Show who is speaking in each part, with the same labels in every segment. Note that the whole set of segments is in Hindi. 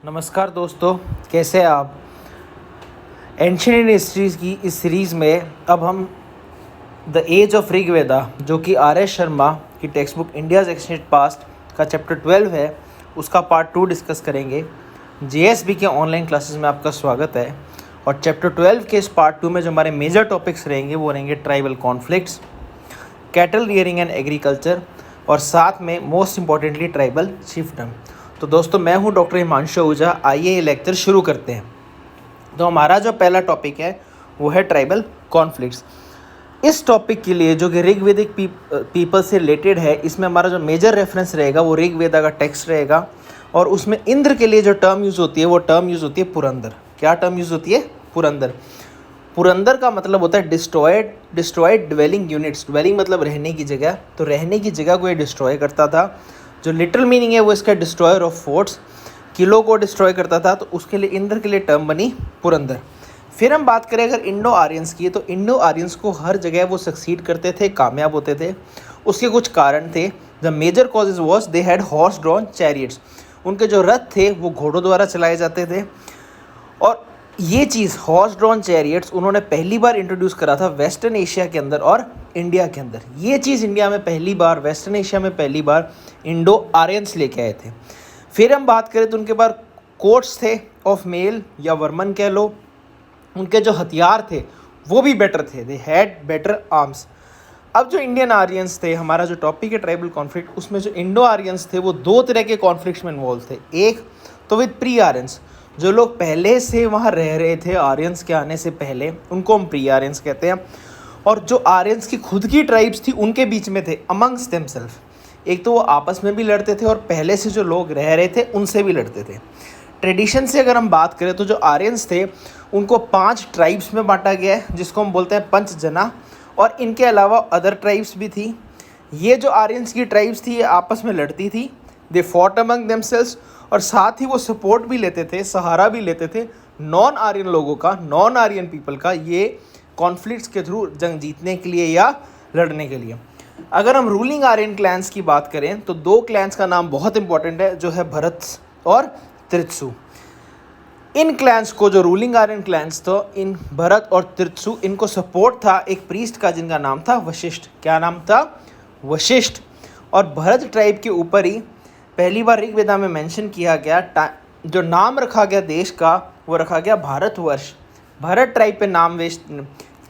Speaker 1: नमस्कार दोस्तों, कैसे हैं आप। एंशिएंट इंडियन हिस्ट्रीज की इस सीरीज़ में अब हम द एज ऑफ ऋग्वेदा, जो कि आर.एस. शर्मा की text book India's exchange past का चैप्टर 12 है, उसका पार्ट 2 डिस्कस करेंगे। जेएसबी के ऑनलाइन क्लासेस में आपका स्वागत है। और चैप्टर 12 के इस पार्ट 2 में जो हमारे मेजर टॉपिक्स रहेंगे वो रहेंगे tribal conflicts, cattle rearing and agriculture, और साथ में मोस्ट इम्पॉर्टेंटली ट्राइबल चिफडम। तो दोस्तों, मैं हूं डॉक्टर हिमांशु आहूजा। आइए ये लेक्चर शुरू करते हैं। तो हमारा जो पहला टॉपिक है वो है ट्राइबल कॉन्फ्लिक्ट्स। इस टॉपिक के लिए, जो कि ऋग्वेदिक पीपल से रिलेटेड है, इसमें हमारा जो मेजर रेफरेंस रहेगा वो ऋग्वेदा का टेक्स्ट रहेगा। और उसमें इंद्र के लिए जो टर्म यूज़ होती है वो टर्म यूज़ होती है पुरंदर। क्या टर्म यूज़ होती है? पुरंदर। पुरंदर का मतलब होता है डिस्ट्रॉयड ड्वेलिंग यूनिट्स। ड्वेलिंग मतलब रहने की जगह, तो रहने की जगह को ये डिस्ट्रॉय करता था। जो लिटरल मीनिंग है वो इसका डिस्ट्रॉयर ऑफ फोर्ट्स, किलों को डिस्ट्रॉय करता था। तो उसके लिए इंद्र के लिए टर्म बनी पुरंदर। फिर हम बात करें अगर इंडो आर्यंस की, तो इंडो आर्यंस को हर जगह वो सक्सीड करते थे, कामयाब होते थे। उसके कुछ कारण थे। The major causes was they had horse drawn chariots. उनके जो रथ थे वो घोड़ों द्वारा चलाए जाते थे। और ये चीज़ हॉर्स ड्रॉन चैरियट्स उन्होंने पहली बार इंट्रोड्यूस करा था वेस्टर्न एशिया के अंदर और इंडिया के अंदर। ये चीज़ इंडिया में पहली बार, वेस्टर्न एशिया में पहली बार इंडो आर्यंस लेके आए थे। फिर हम बात करें तो उनके पास कोट्स थे ऑफ मेल या वर्मन कह लो। उनके जो हथियार थे वो भी बेटर थे, दे हैड बेटर आर्म्स। अब जो इंडियन आर्यंस थे, हमारा जो टॉपिक है ट्राइबल कॉन्फ्लिक्ट, उसमें जो इंडो आर्यंस थे वो दो तरह के कॉन्फ्लिक्ट्स में इन्वॉल्व थे। एक तो विद प्री आर्यंस, जो लोग पहले से वहाँ रह रहे थे आर्यंस के आने से पहले, उनको हम प्री आर्यंस कहते हैं। और जो आर्यंस की खुद की ट्राइब्स थी उनके बीच में थे, अमंग्स देमसेल्फ। एक तो वो आपस में भी लड़ते थे और पहले से जो लोग रह रहे थे उनसे भी लड़ते थे। ट्रेडिशन से अगर हम बात करें तो जो आर्यंस थे उनको 5 ट्राइब्स में बांटा गया है, जिसको हम बोलते हैं पंचजना। और इनके अलावा अदर ट्राइब्स भी थी। ये जो आर्यंस की ट्राइब्स थी ये आपस में लड़ती थी, दे फॉट अमंग देमसेल्व्स। और साथ ही वो सपोर्ट भी लेते थे, सहारा भी लेते थे नॉन आर्यन लोगों का, नॉन आर्यन पीपल का, ये कॉन्फ्लिक्ट्स के थ्रू जंग जीतने के लिए या लड़ने के लिए। अगर हम रूलिंग आर्यन क्लैंस की बात करें तो 2 क्लैंस का नाम बहुत इंपॉर्टेंट है, जो है भरत और त्रित्सु। इन क्लैंस को, जो रूलिंग आर्यन क्लैंस, तो इन भरत और त्रित्सु, इनको सपोर्ट था एक प्रीस्ट का जिनका नाम था वशिष्ठ। क्या नाम था? वशिष्ठ। और भरत ट्राइब के ऊपर ही पहली बार ऋग्वेदा में मेंशन किया गया, जो नाम रखा गया देश का वो रखा गया भारतवर्ष। भरत ट्राइब पे नाम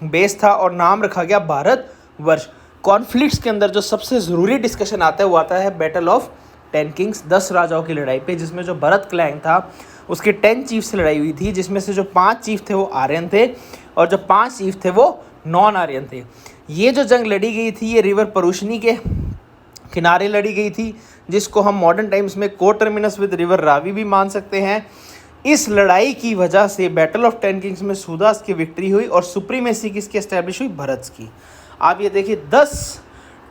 Speaker 1: बेस था और नाम रखा गया भारतवर्ष। कॉन्फ्लिक्ट्स के अंदर जो सबसे ज़रूरी डिस्कशन आता है वो आता है बैटल ऑफ 10 किंग्स, 10 राजाओं की लड़ाई पे, जिसमें जो भरत क्लैन था उसके 10 चीफ से लड़ाई हुई थी, जिसमें से जो 5 चीफ थे वो आर्यन थे और जो 5 चीफ थे वो नॉन आर्यन थे। ये जो जंग लड़ी गई थी ये रिवर परुशनी के किनारे लड़ी गई थी, जिसको हम मॉडर्न टाइम्स में को टर्मिनस विद रिवर रावी भी मान सकते हैं। इस लड़ाई की वजह से बैटल ऑफ 10 किंग्स में सूदास की विक्ट्री हुई और सुप्रीमेसी किसकी एस्टैब्लिश हुई? भरत की। आप ये देखिए, 10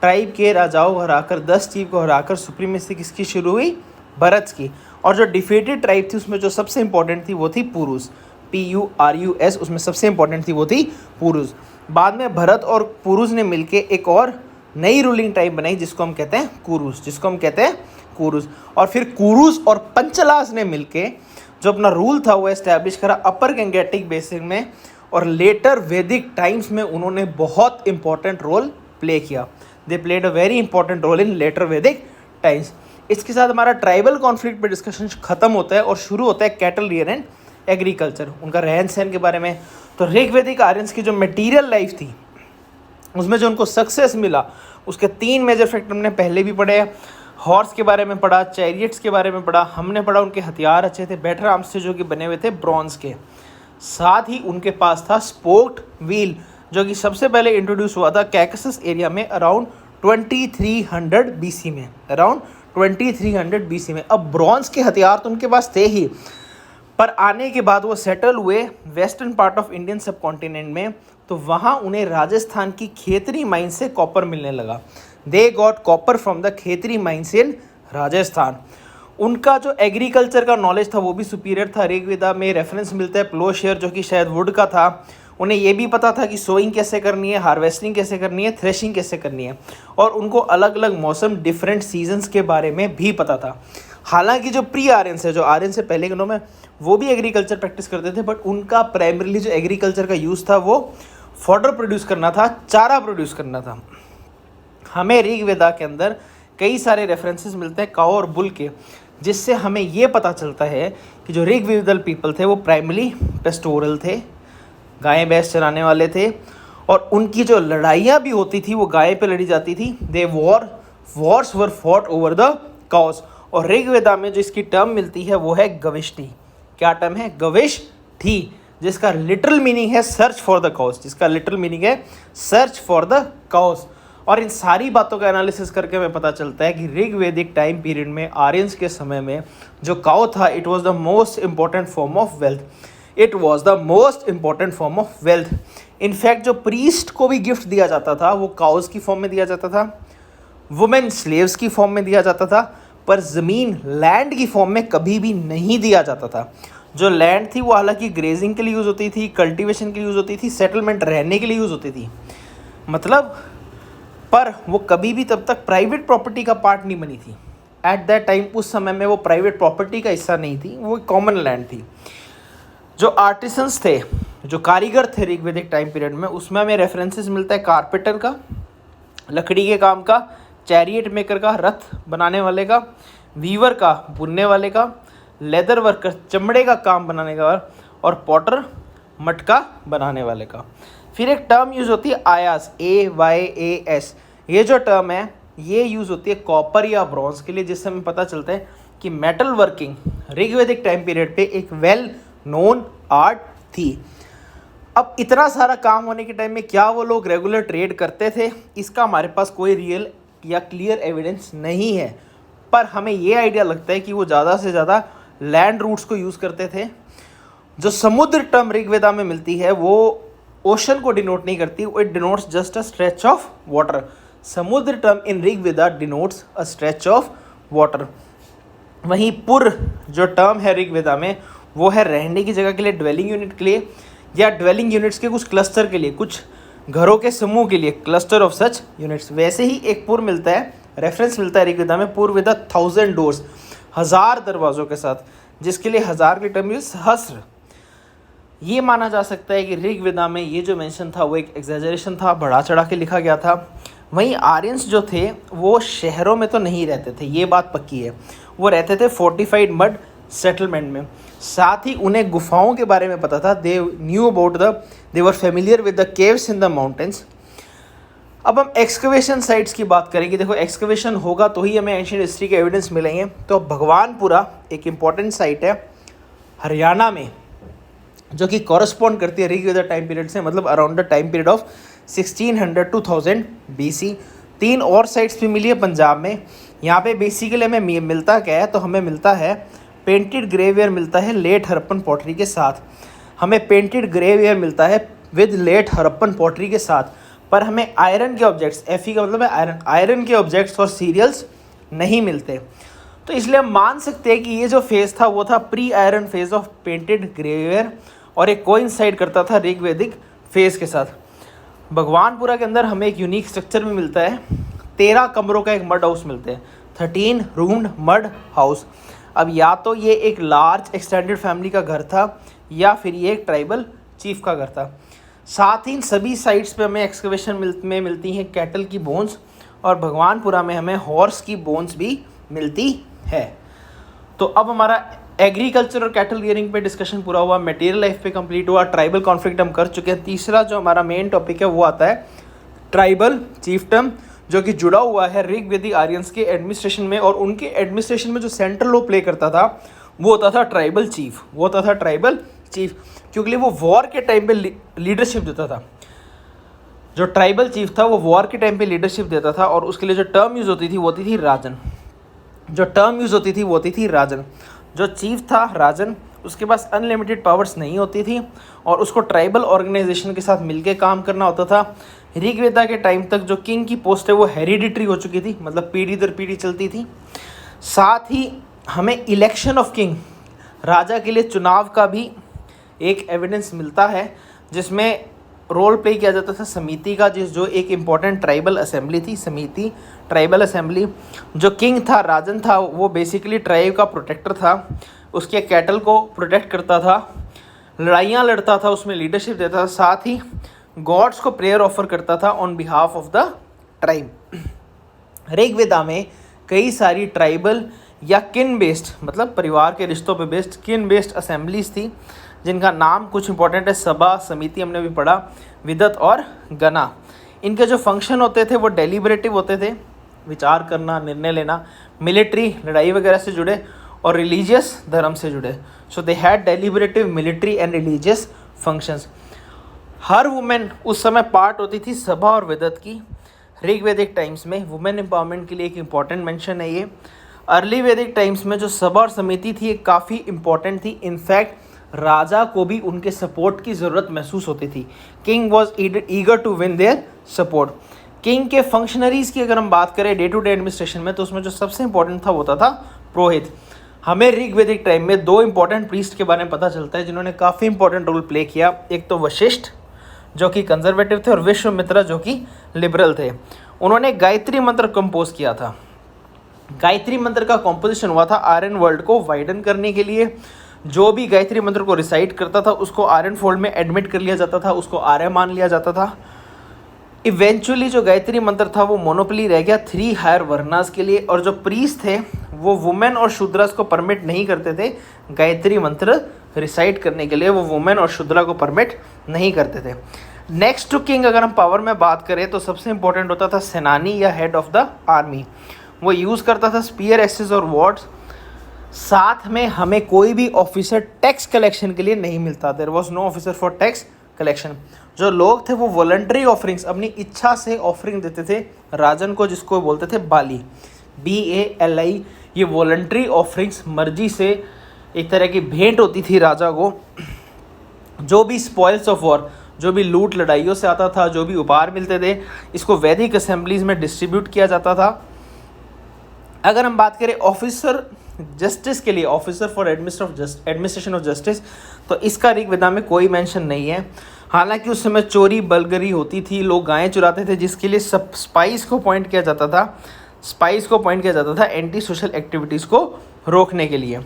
Speaker 1: ट्राइब के राजाओं को हराकर, 10 चीफ को हराकर सुप्रीमेसी किसकी शुरू हुई? भरत की। और जो डिफीटेड ट्राइब थी उसमें जो सबसे इंपॉर्टेंट थी वो थी पुरुष, PURUS। उसमें सबसे इंपॉर्टेंट थी वो थी पुरुष। बाद में भरत और पुरुष ने मिलके एक और नई रूलिंग टाइप बनाई जिसको हम कहते हैं कुरुस। और फिर कुरुस और पंचलास ने मिलके जो अपना रूल था वो एस्टैब्लिश करा अपर गंगेटिक बेसिन में। और लेटर वैदिक टाइम्स में उन्होंने बहुत इंपॉर्टेंट रोल प्ले किया। They played a very important role in later Vedic times. इसके साथ हमारा ट्राइबल कॉन्फ्लिक्ट पे डिस्कशन खत्म होता है और शुरू होता है कैटल रियर एंड एग्रीकल्चर, उनका रहन सहन के बारे में। तो ऋग्वेदिक आर्यंस की जो मटीरियल लाइफ थी उसमें जो उनको सक्सेस मिला, उसके 3 मेजर फैक्टर हमने पहले भी पढ़े। हॉर्स के बारे में पढ़ा, चैरियट्स के बारे में पढ़ा, हमने पढ़ा उनके हथियार अच्छे थे, बेटर आर्म्स थे जो कि बने हुए थे ब्रॉन्ज के। साथ ही उनके पास था स्पोक्ड व्हील, जो कि सबसे पहले इंट्रोड्यूस हुआ था कैकसस एरिया में अराउंड 2300 BC में, अराउंड 2300 BC में। अब ब्रॉन्ज के हथियार तो उनके पास थे ही, पर आने के बाद वो सेटल हुए वेस्टर्न पार्ट ऑफ इंडियन सब कॉन्टिनेंट में, तो वहाँ उन्हें राजस्थान की खेतरी माइन से कॉपर मिलने लगा। They got copper from the Khetri mines इन राजस्थान। उनका जो एग्रीकल्चर का नॉलेज था वो भी सुपीरियर था। ऋग्वेदा में रेफरेंस मिलता है प्लोशेयर, जो कि शायद वुड का था। उन्हें ये भी पता था कि सोइंग कैसे करनी है, हार्वेस्टिंग कैसे करनी है, थ्रेशिंग कैसे करनी है, और उनको अलग अलग मौसम, डिफरेंट सीजन्स के बारे में भी पता था। हालांकि जो प्री आर्यंस है, जो आर्यन से पहले के नो में, वो भी एग्रीकल्चर प्रैक्टिस करते थे, बट उनका प्राइमरीली जो एग्रीकल्चर का यूज़ था वो फॉडर प्रोड्यूस करना था, चारा प्रोड्यूस करना था। हमें ऋग्वेदा के अंदर कई सारे रेफरेंसेस मिलते हैं काऊ और बुल के, जिससे हमें ये पता चलता है कि जो ऋग्वेदल पीपल थे वो प्राइमरी पेस्टोरल थे, गाय भैंस चराने वाले थे, और उनकी जो लड़ाइयाँ भी होती थी वो गाय पे लड़ी जाती थी। They wars were fought over the cows. और ऋग्वेदा में जो इसकी टर्म मिलती है वो है गविष्ठी। क्या टर्म है? गविष्ठी, जिसका लिटरल मीनिंग है सर्च फॉर द काउस, जिसका लिटरल मीनिंग है सर्च फॉर द काउस। और इन सारी बातों का एनालिसिस करके हमें पता चलता है कि ऋग्वेदिक टाइम पीरियड में, आर्यंस के समय में, जो काउ था it was the most important form of wealth. It was the most important form of wealth. In fact जो प्रीस्ट को भी गिफ्ट दिया जाता था वो काउस की फॉर्म में दिया जाता था, वुमेन स्लेव्स की फॉर्म में दिया जाता था, पर ज़मीन लैंड की फॉर्म में कभी भी नहीं दिया जाता था। जो लैंड थी वो हालांकि ग्रेजिंग के लिए यूज़ होती थी, कल्टीवेशन के लिए यूज़ होती थी, सेटलमेंट रहने के लिए यूज़ होती थी, मतलब, पर वो कभी भी तब तक प्राइवेट प्रॉपर्टी का पार्ट नहीं बनी थी। एट दैट टाइम, उस समय में वो प्राइवेट प्रॉपर्टी का हिस्सा नहीं थी, वो कॉमन लैंड थी। जो आर्टिसंस थे, जो कारीगर थे ऋग्वेदिक टाइम पीरियड में, उसमें हमें रेफरेंसेस मिलता है कारपेंटर का, लकड़ी के काम का, चैरियट मेकर का, रथ बनाने वाले का, वीवर का, बुनने वाले का, लेदर वर्कर, चमड़े का काम बनाने का, और पॉटर, मटका बनाने वाले का। फिर एक टर्म यूज़ होती है आयास, AYAS। ये जो टर्म है ये यूज़ होती है कॉपर या ब्रॉन्ज के लिए, जिससे हमें पता चलता है कि मेटल वर्किंग ऋग्वेदिक टाइम पीरियड पे एक वेल नोन आर्ट थी। अब इतना सारा काम होने के टाइम में क्या वो लोग रेगुलर ट्रेड करते थे? इसका हमारे पास कोई रियल या क्लियर एविडेंस नहीं है, पर हमें ये आइडिया लगता है कि वो ज़्यादा से ज़्यादा लैंड रूट्स को यूज़ करते थे। जो समुद्र टर्म ऋग्वेदा में मिलती है वो ओशन को डिनोट नहीं करती, it denotes just a stretch of water. समुद्र term in Rigveda denotes a stretch of water. वहीं पुर जो टर्म है ऋग्वेदा में वो है रहने की जगह के लिए, ड्वेलिंग यूनिट के लिए, या ड्वेलिंग यूनिट्स के कुछ क्लस्टर के लिए, कुछ घरों के समूह के लिए, क्लस्टर ऑफ सच यूनिट्स। वैसे ही एक पुर मिलता है, रेफरेंस मिलता है ऋग्वेदा में, पुर विद 1000 डोर्स, 1000 दरवाज़ों के साथ, जिसके लिए 1000 की टर्म यूज सहस्र। ये माना जा सकता है कि ऋग्वेदा में ये जो मेंशन था वो एक एग्जैजरेशन था, बढ़ा चढ़ा के लिखा गया था। वहीं आर्यंस जो थे वो शहरों में तो नहीं रहते थे, ये बात पक्की है, वो रहते थे फोर्टिफाइड मड सेटलमेंट में। साथ ही उन्हें गुफाओं के बारे में पता था, they were familiar with the caves in the mountains. अब हम एक्सकवेशन साइट्स की बात करेंगे। देखो, एक्सकवेशन होगा तो ही हमें एंशिएंट हिस्ट्री के एविडेंस मिलेंगे। तो भगवानपुरा एक इम्पॉर्टेंट साइट है हरियाणा में, जो कि कॉरस्पॉन्ड करती है ऋग्वेदा टाइम पीरियड से, मतलब around the time period of 1600 to 1000 BC। 3 और साइट्स भी मिली है पंजाब में। यहाँ पे बेसिकली हमें मिलता क्या है, तो हमें मिलता है पेंटेड ग्रेवियर मिलता है लेट हड़प्पन पॉटरी के साथ। हमें पेंटेड ग्रेवियर मिलता है विद लेट हड़प्पन पॉटरी के साथ, पर हमें आयरन के ऑब्जेक्ट्स, Fe का मतलब है आयरन, आयरन के ऑब्जेक्ट्स और सीरियल्स नहीं मिलते। तो इसलिए हम मान सकते हैं कि ये जो फेज़ था वो था pre iron phase of painted grey ware, और एक कोइंसाइड करता था ऋग्वेदिक फेज़ के साथ। भगवानपुरा के अंदर हमें एक यूनिक स्ट्रक्चर भी मिलता है, 13 कमरों का एक मड हाउस मिलते हैं, 13 रूम्ड मड हाउस। अब या तो ये एक लार्ज एक्सटेंडेड फैमिली का घर था, या फिर ये एक ट्राइबल चीफ का घर था। साथ ही सभी साइट्स पे हमें एक्सकवेशन में मिलती हैं कैटल की बोन्स, और भगवानपुरा में हमें हॉर्स की बोन्स भी मिलती है। तो अब हमारा एग्रीकल्चर और कैटल रियरिंग पे डिस्कशन पूरा हुआ, मटेरियल लाइफ पे कंप्लीट हुआ, ट्राइबल कॉन्फ्लिक्ट हम कर चुके हैं। तीसरा जो हमारा मेन टॉपिक है वो आता है ट्राइबल चीफडम, जो कि जुड़ा हुआ है ऋग्वेदिक आर्यंस के एडमिनिस्ट्रेशन में, और उनके एडमिनिस्ट्रेशन में जो सेंट्रल रोल प्ले करता था वो होता था ट्राइबल चीफ, क्योंकि वो वॉर के टाइम पे लीडरशिप देता था। जो ट्राइबल चीफ था वो वॉर के टाइम पे लीडरशिप देता था, और उसके लिए जो टर्म यूज़ होती थी वो होती थी राजन। जो चीफ था राजन, उसके पास अनलिमिटेड पावर्स नहीं होती थी, और उसको ट्राइबल ऑर्गेनाइजेशन के साथ मिलके काम करना होता था। ऋग्वेदा के टाइम तक जो किंग की पोस्ट है वो हेरिडिटरी हो चुकी थी, मतलब पीढ़ी दर पीढ़ी चलती थी। साथ ही हमें इलेक्शन ऑफ किंग, राजा के लिए चुनाव का भी एक एविडेंस मिलता है, जिसमें रोल प्ले किया जाता था समिति का, जो एक इम्पॉर्टेंट ट्राइबल असेंबली थी, समिति ट्राइबल असेंबली। जो किंग था, राजन था, वो बेसिकली ट्राइब का प्रोटेक्टर था, उसके कैटल को प्रोटेक्ट करता था, लड़ाइयाँ लड़ता था, उसमें लीडरशिप देता था, साथ ही गॉड्स को प्रेयर ऑफर करता था on behalf of the tribe. Rigveda में कई सारी ट्राइबल या किन बेस्ड, मतलब परिवार के रिश्तों पे बेस्ड, किन बेस्ड असेंबलीज थी, जिनका नाम कुछ इंपॉर्टेंट है, सभा, समिति हमने भी पढ़ा, विदत और गना। इनके जो फंक्शन होते थे वो डेलिबरेटिव होते थे, विचार करना, निर्णय लेना, मिलिट्री, लड़ाई वगैरह से जुड़े, और रिलीजियस, धर्म से जुड़े। So they had deliberative, military and religious functions. हर वुमेन उस समय पार्ट होती थी सभा और विदत की। ऋग्वेदिक टाइम्स में वुमेन एम्पावरमेंट के लिए एक इम्पॉर्टेंट मेंशन है ये। अर्ली वैदिक टाइम्स में जो सभा और समिति थी, ये काफ़ी इम्पॉर्टेंट थी। इनफैक्ट राजा को भी उनके सपोर्ट की ज़रूरत महसूस होती थी। King was eager to win their support. King के फंक्शनरीज़ की अगर हम बात करें डे टू डे एडमिनिस्ट्रेशन में, तो उसमें जो सबसे इंपॉर्टेंट था वो होता था पुरोहित। हमें ऋग्वेदिक टाइम में दो इंपॉर्टेंट प्रीस्ट के बारे में पता चलता है जिन्होंने काफ़ी इंपॉर्टेंट रोल प्ले किया। एक तो वशिष्ठ जो कि कंजर्वेटिव थे, और विश्वामित्र जो कि लिबरल थे। उन्होंने गायत्री मंत्र कंपोज किया था। गायत्री मंत्र का कॉम्पोजिशन हुआ था आर्यन वर्ल्ड को वाइडन करने के लिए। जो भी गायत्री मंत्र को रिसाइट करता था उसको आर्यन फोल्ड में एडमिट कर लिया जाता था, उसको आर्य मान लिया जाता था। इवेंचुअली जो गायत्री मंत्र था वो मोनोपोली रह गया 3 हायर वर्णास के लिए, और जो प्रीस्ट थे वो वुमेन और शूद्रास को परमिट नहीं करते थे गायत्री मंत्र रिसाइट करने के लिए, वो वुमेन और शूद्रा को परमिट नहीं करते थे। नेक्स्ट टू किंग अगर हम पावर में बात करें तो सबसे इंपॉर्टेंट होता था सेनानी या हेड ऑफ द आर्मी। वो यूज़ करता था स्पीयर, एक्सेस और वॉर्ड्स। साथ में हमें कोई भी ऑफिसर टैक्स कलेक्शन के लिए नहीं मिलता। There was no officer for tax collection. जो लोग थे वो वॉलंटरी ऑफरिंग्स, अपनी इच्छा से ऑफरिंग देते थे राजन को, जिसको बोलते थे बाली, BALI। ये वॉलंटरी ऑफरिंग्स मर्जी से एक तरह की भेंट होती थी राजा को। जो भी स्पॉइल्स ऑफ वॉर, जो भी लूट लड़ाइयों से आता था, जो भी उपहार मिलते थे, इसको वैदिक असेंबलीज में डिस्ट्रीब्यूट किया जाता था। अगर हम बात करें ऑफिसर जस्टिस के लिए, officer for administration of justice, तो इसका ऋग्वेदा में कोई मेंशन नहीं है। हालांकि उस समय चोरी बलगरी होती थी, लोग गायें चुराते थे, जिसके लिए सब स्पाइस को पॉइंट किया जाता था। स्पाइस को पॉइंट किया जाता था एंटी सोशल एक्टिविटीज़ को रोकने के लिए।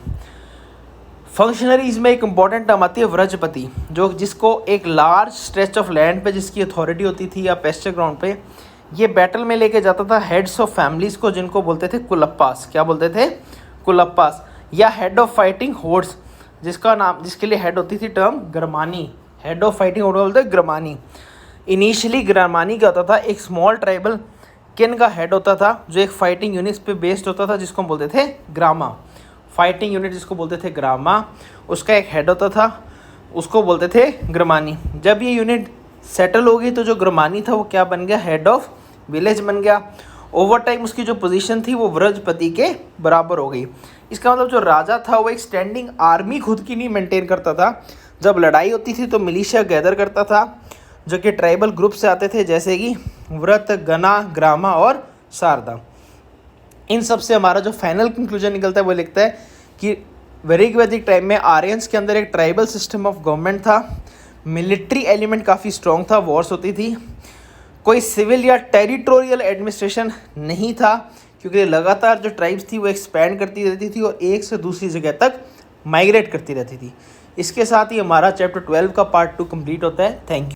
Speaker 1: फंक्शनरीज में एक इंपॉर्टेंट टर्म आती है व्रजपति, जिसको एक लार्ज स्ट्रेच ऑफ लैंड पे जिसकी अथॉरिटी होती थी या पेस्चर ग्राउंड पे, ये बैटल में लेके जाता था हेड्स ऑफ फैमिलीज़ को, जिनको बोलते थे कुलप्पास। क्या बोलते थे? कुलप्पास। या हेड ऑफ फाइटिंग होर्ड्स, जिसके लिए हेड होती थी term gramani. Head of fighting horde बोलते ग्रामानी। इनिशियली ग्रामानी क्या होता था, एक स्मॉल ट्राइबल किन का हेड होता था जो एक फाइटिंग यूनिट्स पे बेस्ड होता था, जिसको बोलते थे ग्रामा। फाइटिंग यूनिट जिसको बोलते थे ग्रामा, उसका एक हेड होता था, उसको बोलते थे ग्रामानी। जब ये यूनिट सेटल हो गई तो जो ग्रामानी था वो क्या बन गया? हेड ऑफ विलेज बन गया। ओवर टाइम उसकी जो पोजीशन थी वो व्रजपति के बराबर हो गई। इसका मतलब जो राजा था वो एक स्टैंडिंग आर्मी खुद की नहीं मेंटेन करता था। जब लड़ाई होती थी तो मिलिशिया गैदर करता था, जो कि ट्राइबल ग्रुप से आते थे, जैसे कि व्रत, गना, ग्रामा और शारदा। इन सब से हमारा जो फाइनल कंक्लूजन निकलता है वो लिखता है कि ऋग्वैदिक टाइम में आर्यंस के अंदर एक ट्राइबल सिस्टम ऑफ गवर्नमेंट था। मिलिट्री एलिमेंट काफ़ी स्ट्रॉन्ग था, वॉर्स होती थी। कोई सिविल या टेरिटोरियल एडमिनिस्ट्रेशन नहीं था, क्योंकि लगातार जो ट्राइब्स थी वो एक्सपैंड करती रहती थी और एक से दूसरी जगह तक माइग्रेट करती रहती थी। इसके साथ ही हमारा चैप्टर 12 का पार्ट 2 कंप्लीट होता है। Thank you.